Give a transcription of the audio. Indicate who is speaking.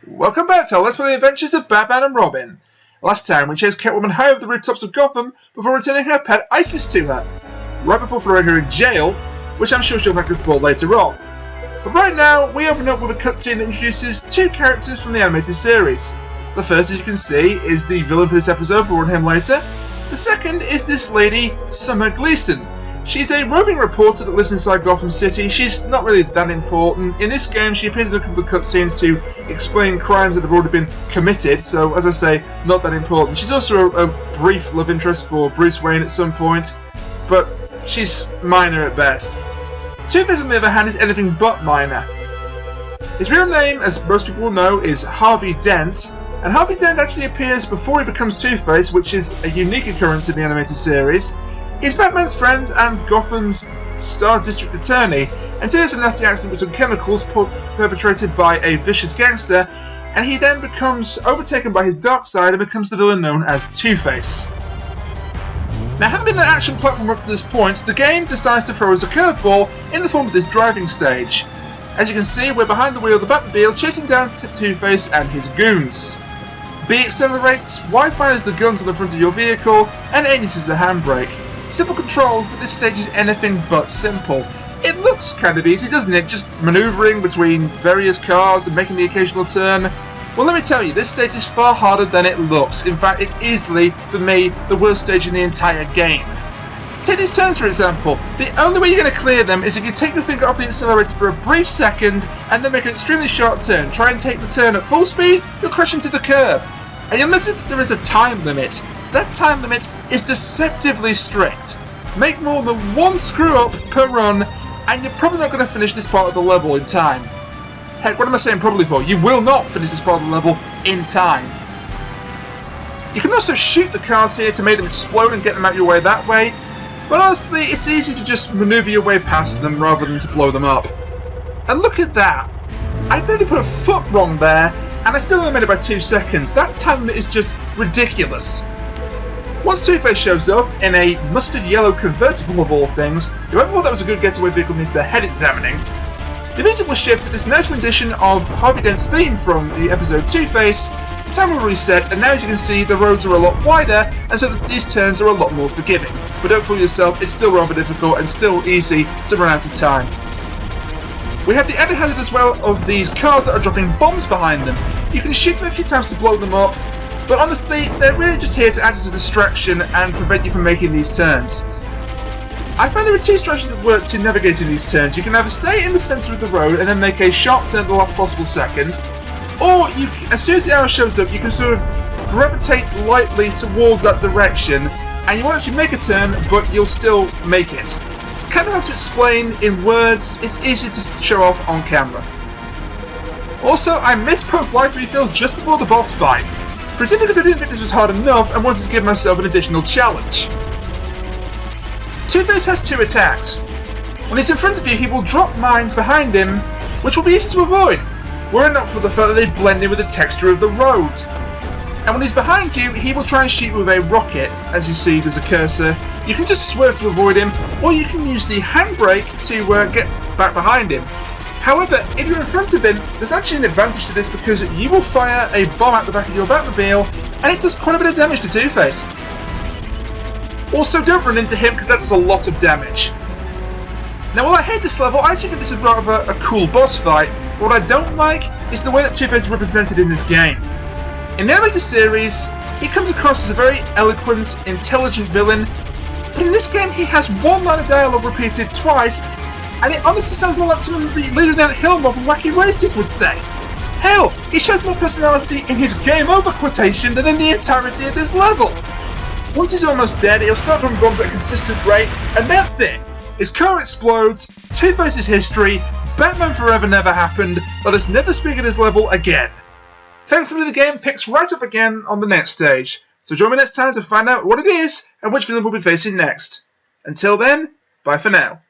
Speaker 1: Welcome back to Let's Play the Adventures of Batman and Robin. Last time we chased Catwoman high over the rooftops of Gotham before returning her pet Isis to her, right before throwing her in jail, which I'm sure she'll make us for later on. But right now, we open up with a cutscene that introduces two characters from the animated series. The first, as you can see, is the villain for this episode, more on him later. The second is this lady, Summer Gleason. She's a roving reporter that lives inside Gotham City. She's not really that important. In this game, she appears in a couple of cutscenes to explain crimes that have already been committed, so as I say, not that important. She's also a brief love interest for Bruce Wayne at some point, but she's minor at best. Two-Face, on the other hand, is anything but minor. His real name, as most people will know, is Harvey Dent, and Harvey Dent actually appears before he becomes Two-Face, which is a unique occurrence in the animated series. He's Batman's friend and Gotham's star district attorney, until there's a nasty accident with some chemicals perpetrated by a vicious gangster, and he then becomes overtaken by his dark side and becomes the villain known as Two-Face. Now, having been an action platform up to this point, the game decides to throw us a curveball in the form of this driving stage. As you can see, we're behind the wheel of the Batmobile chasing down Two-Face and his goons. B accelerates, Y fires the guns on the front of your vehicle, and A uses the handbrake. Simple controls, but this stage is anything but simple. It looks kind of easy, doesn't it? Just manoeuvring between various cars and making the occasional turn. Well, let me tell you, this stage is far harder than it looks. In fact, it's easily, for me, the worst stage in the entire game. Take these turns, for example. The only way you're going to clear them is if you take your finger off the accelerator for a brief second and then make an extremely sharp turn. Try and take the turn at full speed, you'll crash into the curb. And you'll notice that there is a time limit. That time limit is deceptively strict. Make more than one screw up per run, and you're probably not going to finish this part of the level in time. Heck, what am I saying probably for? You will not finish this part of the level in time. You can also shoot the cars here to make them explode and get them out of your way that way, but honestly, it's easy to just maneuver your way past them rather than to blow them up. And look at that! I barely put a foot wrong there, and I still only made it by 2 seconds. That time limit is just ridiculous. Once Two-Face shows up, in a mustard yellow convertible of all things, whoever thought that was a good getaway vehicle needs their head examining. The music will shift to this nice rendition of Harvey Dent's theme from the episode Two-Face, the time will reset, and now as you can see, the roads are a lot wider, and so these turns are a lot more forgiving. But don't fool yourself, it's still rather difficult and still easy to run out of time. We have the added hazard as well of these cars that are dropping bombs behind them. You can shoot them a few times to blow them up, but honestly, they're really just here to act as a distraction and prevent you from making these turns. I find there are two strategies that work to navigating these turns. You can either stay in the centre of the road and then make a sharp turn at the last possible second, or as soon as the arrow shows up, you can sort of gravitate lightly towards that direction, and you won't actually make a turn, but you'll still make it. Kind of hard to explain in words, it's easy to show off on camera. Also, I missed both life refills just before the boss fight. Presumably because I didn't think this was hard enough and wanted to give myself an additional challenge. Two-Face has two attacks. When he's in front of you, he will drop mines behind him, which will be easy to avoid, were it not for the fact that they blend in with the texture of the road. And when he's behind you, he will try and shoot you with a rocket. As you see, there's a cursor. You can just swerve to avoid him, or you can use the handbrake to get back behind him. However, if you're in front of him, there's actually an advantage to this because you will fire a bomb at the back of your Batmobile, and it does quite a bit of damage to Two-Face. Also, don't run into him because that does a lot of damage. Now, while I hate this level, I actually think this is rather a cool boss fight. What I don't like is the way that Two-Face is represented in this game. In the animated series, he comes across as a very eloquent, intelligent villain, but in this game he has one line of dialogue repeated twice, and it honestly sounds more like something the leader of that hill mob from Wacky Races would say. Hell, he shows more personality in his game over quotation than in the entirety of this level. Once he's almost dead, he'll start throwing bombs at a consistent rate, and that's it. His car explodes, Two-Face's history, Batman Forever never happened, let us never speak of this level again. Thankfully the game picks right up again on the next stage, so join me next time to find out what it is and which villain we'll be facing next. Until then, bye for now.